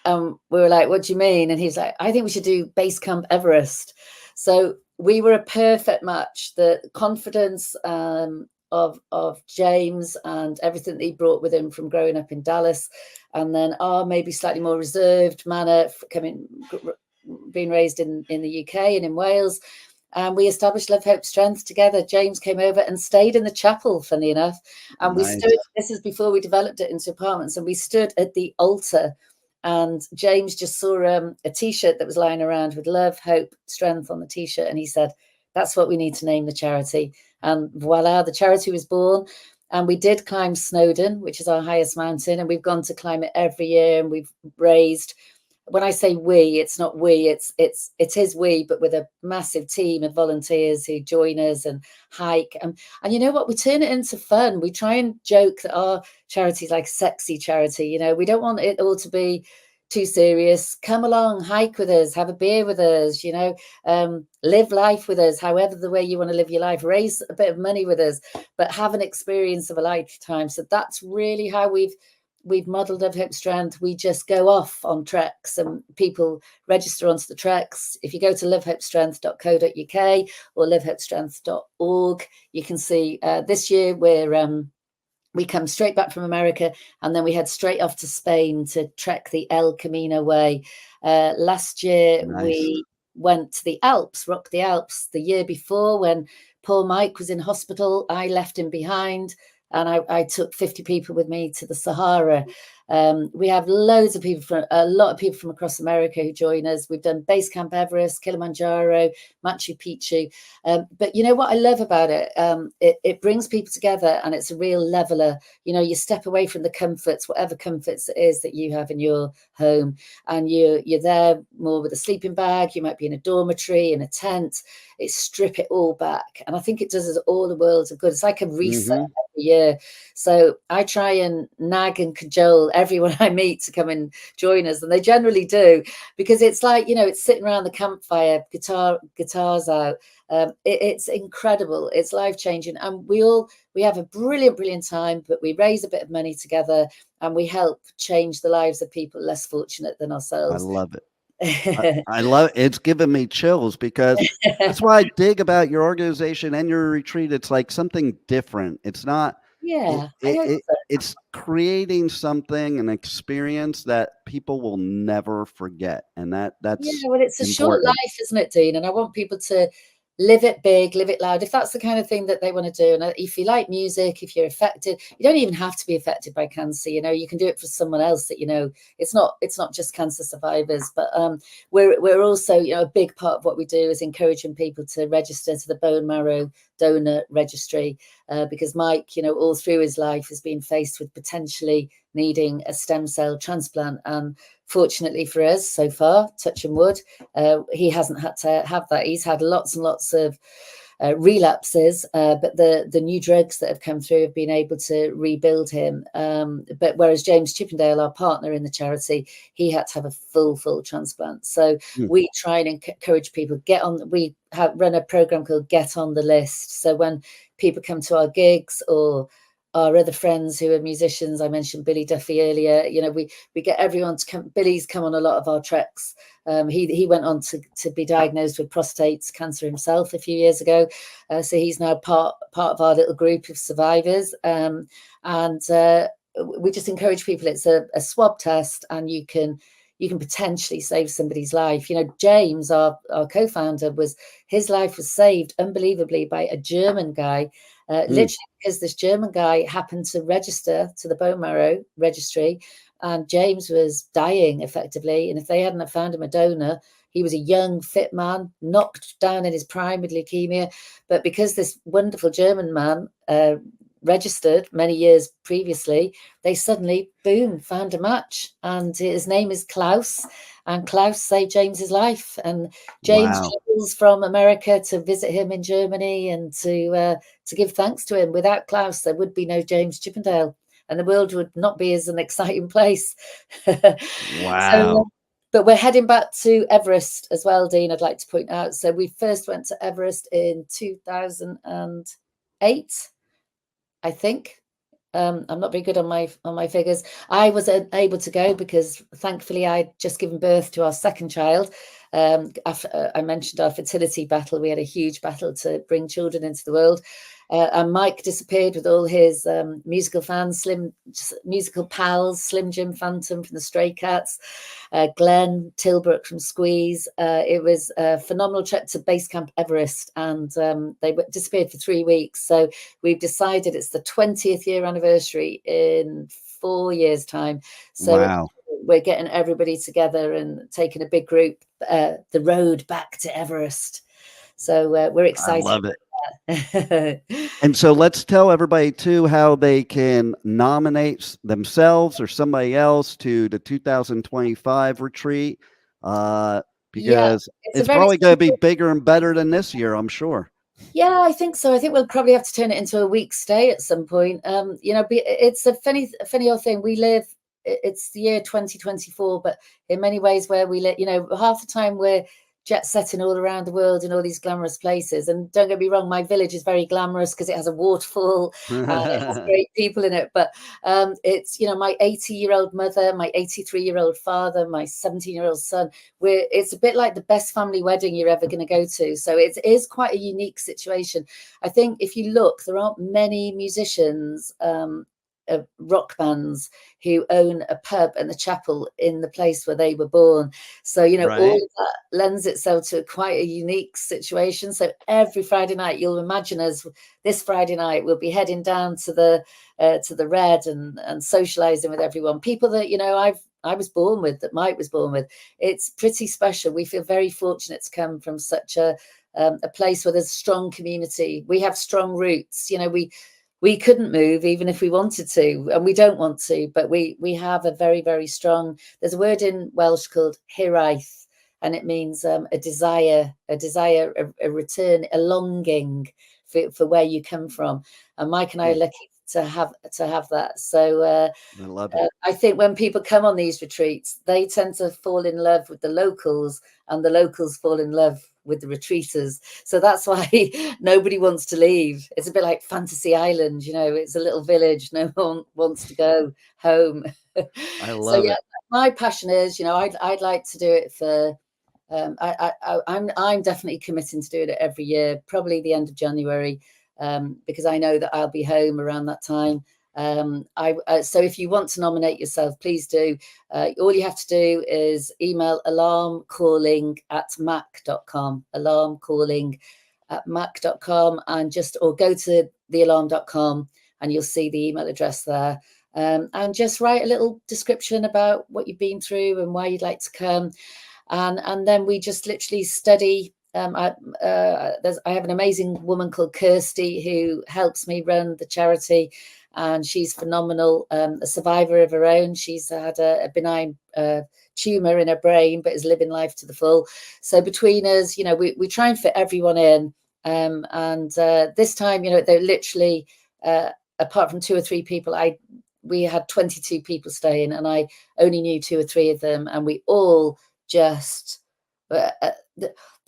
We were like, what do you mean? And he's like, I think we should do Base Camp Everest. So we were a perfect match. The confidence of James and everything that he brought with him from growing up in Dallas, and then our maybe slightly more reserved manner being raised in the UK and in Wales. And we established Love, Hope, Strength together. James came over and stayed in the chapel, funny enough. And we stood, this is before we developed it into apartments, and we stood at the altar. And James just saw a T-shirt that was lying around with Love, Hope, Strength on the T-shirt. And he said, that's what we need to name the charity. And voila, the charity was born. And we did climb Snowdon, which is our highest mountain. And we've gone to climb it every year. And we've raised... When I say we, it's not we, it is we, but with a massive team of volunteers who join us and hike. And you know what? We turn it into fun. We try and joke that our charity is like a sexy charity. We don't want it all to be too serious. Come along, hike with us, have a beer with us, live life with us, however the way you want to live your life, raise a bit of money with us, but have an experience of a lifetime. So that's really how we've modeled Love, Hope, Strength. We just go off on treks and people register onto the treks. If you go to lovehopestrength.co.uk or lovehopestrength.org, you can see this year we come straight back from America, and then we head straight off to Spain to trek the El Camino way. Last year, we went to the Alps, rocked the Alps. The year before, when poor Mike was in hospital, I left him behind. And I took 50 people with me to the Sahara. We have loads of people a lot of people from across America who join us. We've done Base Camp Everest, Kilimanjaro, Machu Picchu. But you know what I love about it? It brings people together, and it's a real leveler. You know, you step away from the comforts, whatever comforts it is that you have in your home, and you're there more with a sleeping bag. You might be in a dormitory, in a tent. It strip it all back, and I think it does us all the world of good. It's like a reset every year. So I try and nag and cajole everyone I meet to come and join us, and they generally do, because it's like, you know, it's sitting around the campfire, guitars out. It's incredible. It's life-changing, and we have a brilliant time, but we raise a bit of money together and we help change the lives of people less fortunate than ourselves.
I love it. I love it's given me chills, because that's what I dig about your organization and your retreat. It's like something different. It's not, it's creating something, an experience that people will never forget. And that's
well, it's a short life, isn't it, Dean? And I want people to live it big, live it loud, if that's the kind of thing that they want to do. And if you like music, if you're affected, you don't even have to be affected by cancer. You know, you can do it for someone else that, you know, it's not just cancer survivors. But we're also, you know, a big part of what we do is encouraging people to register to the bone marrow donor registry, because Mike, you know, all through his life has been faced with potentially needing a stem cell transplant. And fortunately for us, so far, touch and wood, he hasn't had to have that. He's had lots and lots of relapses, but the new drugs that have come through have been able to rebuild him. But whereas James Chippendale, our partner in the charity, he had to have a full transplant. So we try and encourage people, we run a program called Get on the List. So when people come to our gigs, or our other friends who are musicians, I mentioned Billy Duffy earlier, you know, we get everyone to come. Billy's come on a lot of our treks. He went on to be diagnosed with prostate cancer himself a few years ago. So he's now part of our little group of survivors. And we just encourage people. It's a swab test, and you can potentially save somebody's life. You know, James, our co-founder, his life was saved unbelievably by a German guy, literally because this German guy happened to register to the bone marrow registry, and James was dying effectively. And if they hadn't have found him a donor, he was a young, fit man, knocked down in his prime with leukemia. But because this wonderful German man registered many years previously, they suddenly, boom, found a match. And his name is Klaus, and Klaus saved James's life. And James travels from America to visit him in Germany and to give thanks to him. Without Klaus, there would be no James Chippendale, and the world would not be as an exciting place.
Wow.
But we're heading back to Everest as well, Dean, I'd like to point out. So we first went to Everest in 2008, I think. I'm not very good on my figures. I was able to go because thankfully I'd just given birth to our second child. After I mentioned our fertility battle, we had a huge battle to bring children into the world. And Mike disappeared with all his musical fans, musical pals, Slim Jim Phantom from the Stray Cats, Glenn Tilbrook from Squeeze. It was a phenomenal trip to Base Camp Everest, and they disappeared for 3 weeks. So we've decided it's the 20th year anniversary in 4 years' time. So we're getting everybody together and taking a big group, the road back to Everest. So we're excited.
I love it. And so let's tell everybody too how they can nominate themselves or somebody else to the 2025 retreat, because it's probably going to be bigger and better than this year, I'm sure.
Yeah, I think so. I think we'll probably have to turn it into a week stay at some point. You know, it's a funny old thing. It's the year 2024, but in many ways where we live, you know, half the time we're jet setting all around the world in all these glamorous places. And don't get me wrong, my village is very glamorous because it has a waterfall and it has great people in it. But it's, you know, my 80-year-old mother, my 83-year-old father, my 17-year-old son. It's a bit like the best family wedding you're ever going to go to. So it is quite a unique situation. I think if you look, there aren't many musicians rock bands who own a pub and a chapel in the place where they were born. So, you know, all of that lends itself to quite a unique situation. So every Friday night, you'll imagine us this Friday night, we'll be heading down to the Red and socializing with everyone. People that, you know, I was born with, that Mike was born with. It's pretty special. We feel very fortunate to come from such a place where there's a strong community. We have strong roots. You know, we couldn't move even if we wanted to, and we don't want to, but we have a very, very strong, there's a word in Welsh called hiraeth, and it means a desire, a return, a longing for where you come from. And Mike and I are lucky to have that. So
I love it.
I think when people come on these retreats, they tend to fall in love with the locals, and the locals fall in love with the retreaters. So that's why nobody wants to leave. It's a bit like Fantasy Island, you know, it's a little village. No one wants to go home.
I love it.
My passion is, you know, I'd like to do it for, I'm definitely committing to doing it every year, probably the end of January, because I know that I'll be home around that time. So if you want to nominate yourself, please do. All you have to do is email alarmcalling@mac.com, alarmcalling@mac.com, and or go to thealarm.com and you'll see the email address there. And just write a little description about what you've been through and why you'd like to come. And then we just literally study. I have an amazing woman called Kirsty who helps me run the charity, and she's phenomenal, a survivor of her own. She's had a benign tumor in her brain, but is living life to the full. So between us, you know, we try and fit everyone in. And this time, you know, they're literally, apart from 2 or 3 people, we had 22 people staying, and I only knew 2 or 3 of them, and we all just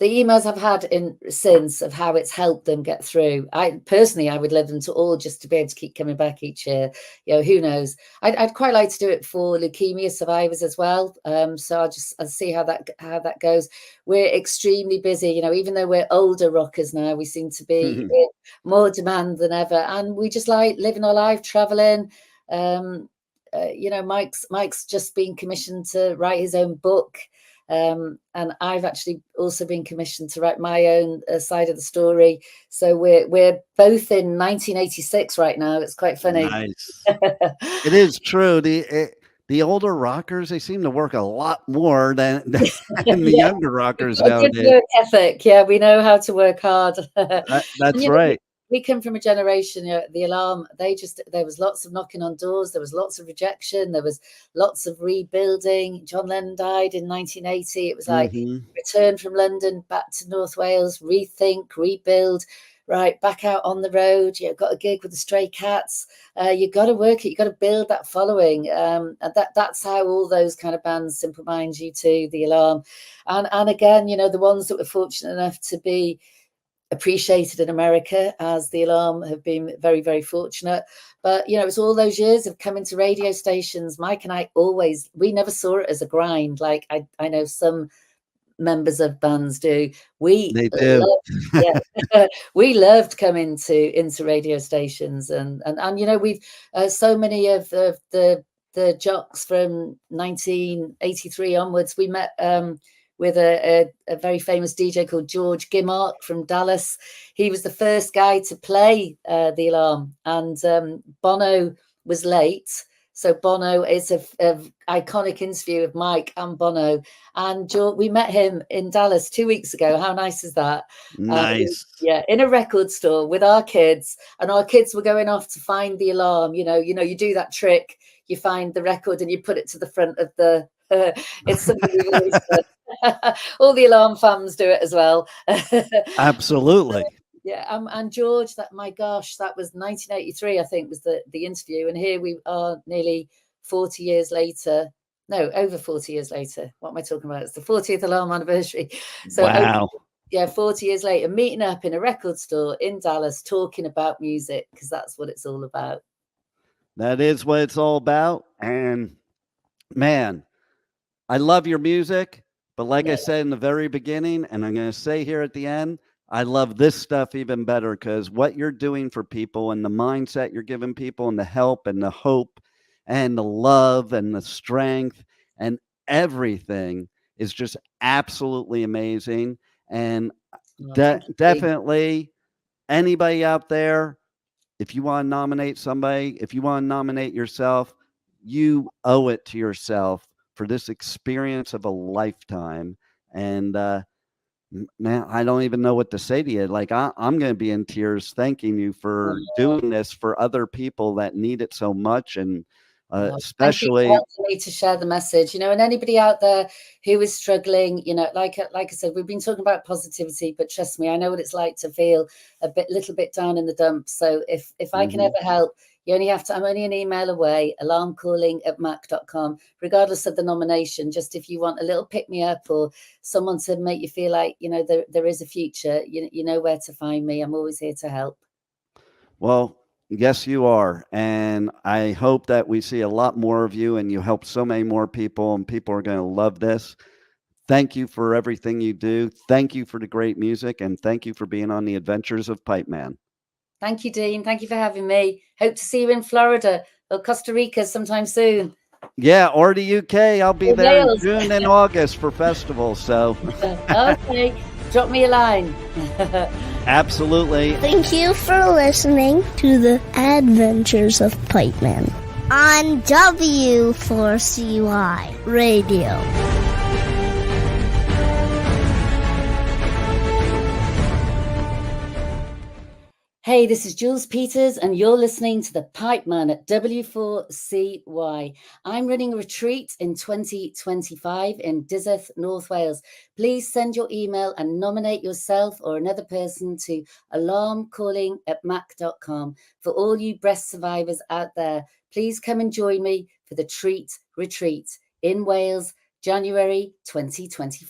the emails I've had since of how it's helped them get through. I would love them to all just to be able to keep coming back each year. You know, who knows? I'd quite like to do it for leukemia survivors as well. So I'll see how that goes. We're extremely busy. You know, even though we're older rockers now, we seem to be in more demand than ever, and we just like living our life, traveling. You know, Mike's just been commissioned to write his own book. And I've actually also been commissioned to write my own side of the story. So we're both in 1986 right now. It's quite funny.
Nice. It is true. The older rockers, they seem to work a lot more than the younger rockers nowadays.
Good work ethic. Yeah, we know how to work hard.
That's right.
We come from a generation, you know, the Alarm, there was lots of knocking on doors. There was lots of rejection. There was lots of rebuilding. John Lennon died in 1980. It was like return from London back to North Wales, rethink, rebuild, right, back out on the road. You got a gig with the Stray Cats. You got to work it. You got to build that following. And that's how all those kind of bands, Simple Minds, U2, the Alarm. And again, you know, the ones that were fortunate enough to be appreciated in America, as the Alarm have been very, very fortunate. But, you know, it's all those years of coming to radio stations. Mike and I we never saw it as a grind. Like I know some members of bands do. We loved coming into radio stations, and you know, we've so many of the jocks from 1983 onwards. We met with a very famous DJ called George Gimmark from Dallas. He was the first guy to play the Alarm, and Bono was late. So Bono is a iconic interview of Mike and Bono. And we met him in Dallas 2 weeks ago. How nice is that?
Nice.
Yeah, in a record store with our kids. And our kids were going off to find the Alarm. You know, you do that trick. You find the record and you put it to the front of the... it's something we've always done. All the Alarm fans do it as well.
Absolutely.
Yeah, and George, that was 1983, I think, was the interview, and here we are, nearly 40 years later. No, over 40 years later. What am I talking about? It's the 40th Alarm anniversary. So,
wow.
40 years later, meeting up in a record store in Dallas, talking about music, because that's what it's all about.
That is what it's all about, and man, I love your music. But like I said in the very beginning, and I'm going to say here at the end, I love this stuff even better because what you're doing for people and the mindset you're giving people and the help and the hope and the love and the strength and everything is just absolutely amazing. And
Oh, thank you, Dean.
definitely anybody out there, if you want to nominate somebody, if you want to nominate yourself, you owe it to yourself for this experience of a lifetime. And man, I don't even know what to say to you. Like I'm going to be in tears thanking you for doing this for other people that need it so much, and
Thank you
especially
for helping me to share the message, and anybody out there who is struggling, like I said, we've been talking about positivity, but trust me, I know what it's like to feel little bit down in the dumps. So if I can ever help, you only have to, I'm only an email away, alarmcalling@mac.com, regardless of the nomination. Just if you want a little pick me up or someone to make you feel like, there is a future, you know where to find me. I'm always here to help.
Well, yes, you are. And I hope that we see a lot more of you and you help so many more people, and people are going to love this. Thank you for everything you do. Thank you for the great music. And thank you for being on the Adventures of Pipeman.
Thank you, Dean. Thank you for having me. Hope to see you in Florida or Costa Rica sometime soon.
Yeah, or the UK. I'll be
Or
there in
Wales.
June and August for festivals. So
Okay, drop me a line.
absolutely.
Thank you for listening to the Adventures of Pipeman on W4CY Radio.
Hey, this is Jules Peters, and you're listening to the Pipeman at W4CY. I'm running a retreat in 2025 in Dyserth, North Wales. Please send your email and nominate yourself or another person to alarmcalling@mac.com. For all you breast survivors out there, please come and join me for the Treat Retreat in Wales, January 2025.